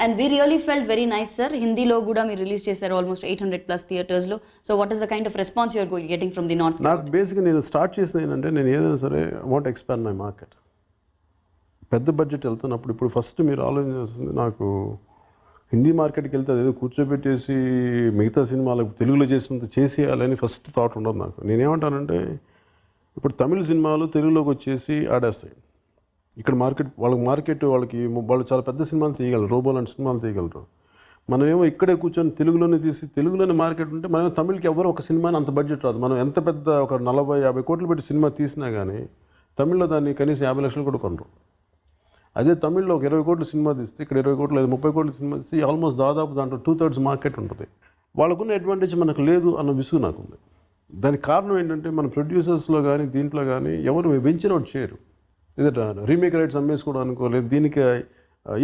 And we really felt very nice, sir. Hindi-lo kuda meer release chesaru almost 800 plus theaters lo. So what is the kind of response you are getting from the north? నాకు బేసిక్గా నేను start చేసిన ఏంటంటే నేను ఏదైనా సరే want expand my market. పెద్ద budget వెళ్తున్నప్పుడు ఇప్పుడు ఫస్ట్ మీరు ఆలోచించాల్సింది నాకు హిందీ మార్కెట్కి వెళ్తే అదేదో కూర్చోబెట్టేసి మిగతా సినిమాలకు తెలుగులో చేసినంత చేసేయాలని ఫస్ట్ థాట్ ఉండదు నాకు. నేనేమంటానంటే ఇప్పుడు తమిళ సినిమాలు తెలుగులోకి వచ్చేసి ఆడేస్తాయి. ఇక్కడ వాళ్ళకి వాళ్ళు చాలా పెద్ద సినిమాలు తీయగలరు, రోబో లాంటి సినిమాలు తీయగలరు. మనమేమో ఇక్కడే కూర్చొని తెలుగులోనే తీసి తెలుగులోనే మార్కెట్ ఉంటే మనం తమిళకి ఎవరు ఒక సినిమాని అంత బడ్జెట్ రాదు. మనం ఎంత పెద్ద ఒక 40-50 కోట్లు పెట్టి సినిమా తీసినా కానీ తమిళ్లో దాన్ని కనీసం 50 లక్షలు కూడా కొనరు. అదే తమిళ్లో ఒక 20 కోట్ల సినిమా తీస్తే ఇక్కడ 20 కోట్లు లేదా 30 కోట్ల సినిమా తీస్తే ఆల్మోస్ట్ దాదాపు దాంట్లో 2/3 మార్కెట్ ఉంటుంది. వాళ్ళకున్న అడ్వాంటేజ్ మనకు లేదు అన్న విసుగు నాకు ఉంది. దానికి కారణం ఏంటంటే మన ప్రొడ్యూసర్స్లో కానీ దీంట్లో కానీ ఎవరు వెంచిన ఒకటి చేయరు. ఏదట రీమేక్ రైట్స్ అమ్మేసుకోవడం లేదు. దీనికి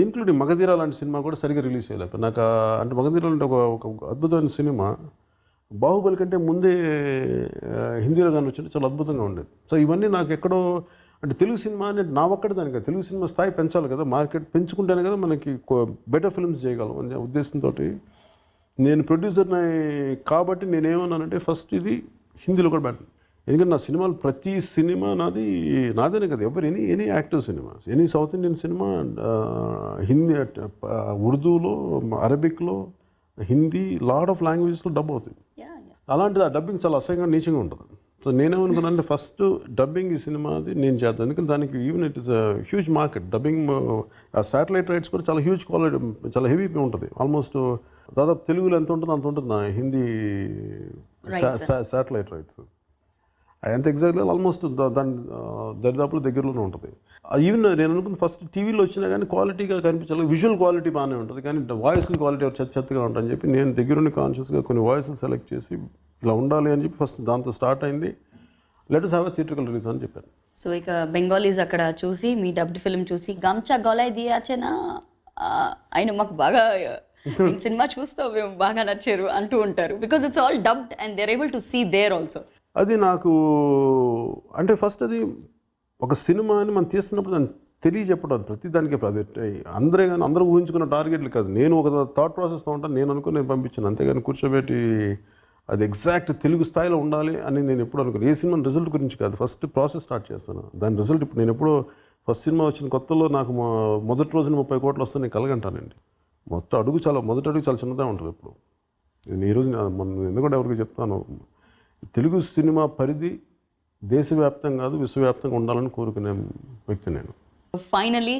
ఇంక్లూడింగ్ మగధీర లాంటి సినిమా కూడా సరిగ్గా రిలీజ్ చేయలేదు నాకు. అంటే మగధీర అంటే ఒక అద్భుతమైన సినిమా. బాహుబలి కంటే ముందే హిందీలో కానీ వచ్చింటే చాలా అద్భుతంగా ఉండేది. సో ఇవన్నీ నాకు ఎక్కడో అంటే తెలుగు సినిమా అనేది నా ఒక్కటి దానికి కదా, తెలుగు సినిమా స్థాయి పెంచాలి కదా, మార్కెట్ పెంచుకుంటేనే కదా మనకి బెటర్ ఫిల్మ్స్ చేయగలం అనే ఉద్దేశంతో నేను ప్రొడ్యూసర్ని కాబట్టి నేనేమన్నానంటే ఫస్ట్ ఇది హిందీలో కూడా పెట్టాను. ఎందుకంటే నా సినిమాలు ప్రతి సినిమా నాదేనే కదా, any active cinema, any south Indian cinema Hindi ఉర్దూలో, అరబిక్లో, హిందీ, లాట్ ఆఫ్ లాంగ్వేజెస్లో డబ్ అవుతుంది. అలాంటిది ఆ డబ్బింగ్ చాలా అసహ్యంగా నీచంగా ఉంటుంది. సో నేనేమనుకున్నానంటే ఫస్ట్ డబ్బింగ్ ఈ సినిమాది నేను చేద్దాను. ఎందుకంటే దానికి even it is huge market. Dubbing ఆ శాటిలైట్ రైట్స్ కూడా చాలా హ్యూజ్ క్వాలిటీ, చాలా హెవీ ఉంటుంది. ఆల్మోస్ట్ దాదాపు తెలుగులో ఎంత ఉంటుందో అంత ఉంటుంది నా హిందీ శాటిలైట్ రైట్స్. ఎంత ఎగ్జాక్ట్గా ఆల్మోస్ట్ దాని దరిదాపుల దగ్గరలోనే ఉంటుంది. ఈవెన్ నేను అనుకున్న ఫస్ట్ టీవీలో వచ్చినా కానీ క్వాలిటీగా కనిపించాలి, విజువల్ క్వాలిటీ బాగానే ఉంటుంది, కానీ వాయిస్ క్వాలిటీ చెత్తగా ఉంటుందని చెప్పి నేను దగ్గరుండి కాన్షియస్గా కొన్ని వాయిస్లు సెలెక్ట్ చేసి ఇలా ఉండాలి అని చెప్పి ఫస్ట్ దాంతో స్టార్ట్ అయింది. Let us have a theatrical release అని చెప్పాను. సో ఇక బెంగాలీస్ అక్కడ చూసి మీ డబ్డ్ ఫిల్మ్ చూసి గమ్చా గొలాయ్ దియాచేనా ఆయన మాకు బాగా సినిమా చూస్తూ మేము బాగా నచ్చారు అంటూ ఉంటారు. Because it's all dubbed and they are able to see there also. అది నాకు అంటే ఫస్ట్ అది ఒక సినిమాని మనం తీస్తున్నప్పుడు దాన్ని తెలియజెప్పడం ప్రతి దానికి అందరూ ఊహించుకున్న టార్గెట్లు కాదు. నేను ఒక థాట్ ప్రాసెస్తో ఉంటాను, నేను అనుకుని నేను పంపించాను. అంతేగాని కూర్చోబెట్టి అది ఎగ్జాక్ట్ తెలుగు స్థాయిలో ఉండాలి అని నేను ఎప్పుడు అనుకున్నాను. ఏ సినిమా రిజల్ట్ గురించి కాదు, ఫస్ట్ ప్రాసెస్ స్టార్ట్ చేస్తాను. దాని రిజల్ట్ ఇప్పుడు నేను ఎప్పుడో ఫస్ట్ సినిమా వచ్చిన కొత్తలో నాకు మొదటి రోజున 30 కోట్లు వస్తే నేను కలగంటానండి. మొదటి అడుగు చాలా చిన్నదే ఉంటుంది. ఇప్పుడు నేను ఈరోజు ఎందుకంటే ఎవరికి చెప్తాను, తెలుగు సినిమా పరిధి దేశవ్యాప్తంగా కాదు విశ్వవ్యాప్తంగా ఉండాలని కోరుకునే వ్యక్తి నేను. ఫైనలీ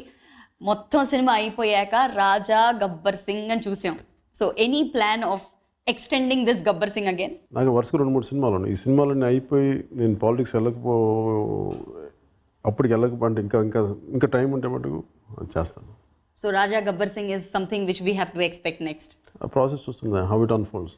మొత్తం సినిమా అయిపోయాక రాజా గబ్బర్ సింగ్ అని చూసాం. So any plan of extending this Gabbar Singh again? నాకు వరుసగా 2-3 సినిమాలు ఉన్నాయి. ఈ సినిమాలన్నీ అయిపోయి నేను పాలిటిక్స్ అప్పటికి వెళ్ళకపోతే ఇంకా టైం ఉంటే మటుకు చేస్తాను. So Raja Gabbar Singh is something which we have to expect next. ఆ ప్రాసెస్ చూస్తుంది, హౌ ఇట్ అన్ఫోల్డ్స్.